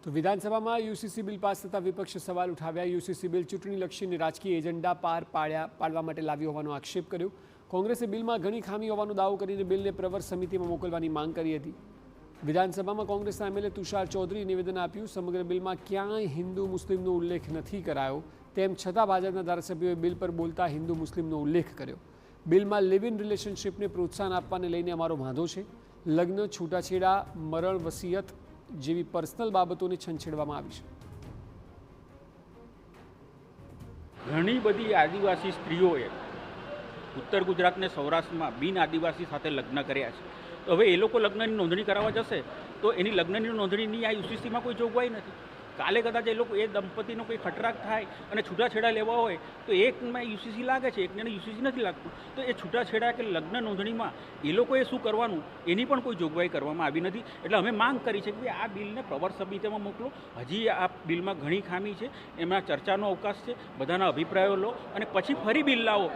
તો વિધાનસભામાં UCC bill pass થતા વિપક્ષે સવાલ ઉઠાવ્યા। યુસીસી બિલ ચૂંટણીલક્ષી રાજકીય એજન્ડા પાડવા માટે લાવ્યો હોવાનો આક્ષેપ કર્યો। કોંગ્રેસે બિલમાં ઘણી ખામી હોવાનો દાવો કરીને બિલને પ્રવર સમિતિમાં મોકલવાની માંગ કરી હતી। વિધાનસભામાં કોંગ્રેસના એમએલએ તુષાર ચૌધરીએ નિવેદન આપ્યું, સમગ્ર બિલમાં ક્યાંય હિન્દુ મુસ્લિમનો ઉલ્લેખ નથી કરાયો, તેમ છતાં ભાજપના ધારાસભ્યોએ બિલ પર બોલતા હિન્દુ મુસ્લિમનો ઉલ્લેખ કર્યો। બિલમાં લિવ ઇન રિલેશનશિપને પ્રોત્સાહન આપવાને લઈને અમારો વાંધો છે। લગ્ન, છૂટાછેડા, મરણ, વસિયત જેવી પર્સનલ બાબતોને છંછેડવામાં આવી છે। ઘણી બધી આદિવાસી સ્ત્રીઓએ ઉત્તર ગુજરાત ને સૌરાષ્ટ્રમાં બિન આદિવાસી સાથે લગ્ન કર્યા છે। તો હવે એ લોકો લગ્નની નોંધણી કરાવવા જશે તો એની લગ્નની નોંધણીની આ યુસીસીમાં કોઈ જોગવાઈ નથી। કાલે કદાચ એ લોકો એ દંપતીનો કોઈ ખટરાક થાય અને છૂટાછેડા લેવા હોય તો એકમાં યુસીસી લાગે છે, એકને યુસીસી નથી લાગતું। તો એ છૂટાછેડા કે લગ્ન નોંધણીમાં એ લોકોએ શું કરવાનું એની પણ કોઈ જોગવાઈ કરવામાં આવી નથી। એટલે અમે માંગ કરી છે કે આ બિલને પ્રવર સમિતિમાં મોકલો। હજી આ બિલમાં ઘણી ખામી છે, એમાં ચર્ચાનો અવકાશ છે, બધાના અભિપ્રાયો લો અને પછી ફરી બિલ લાવો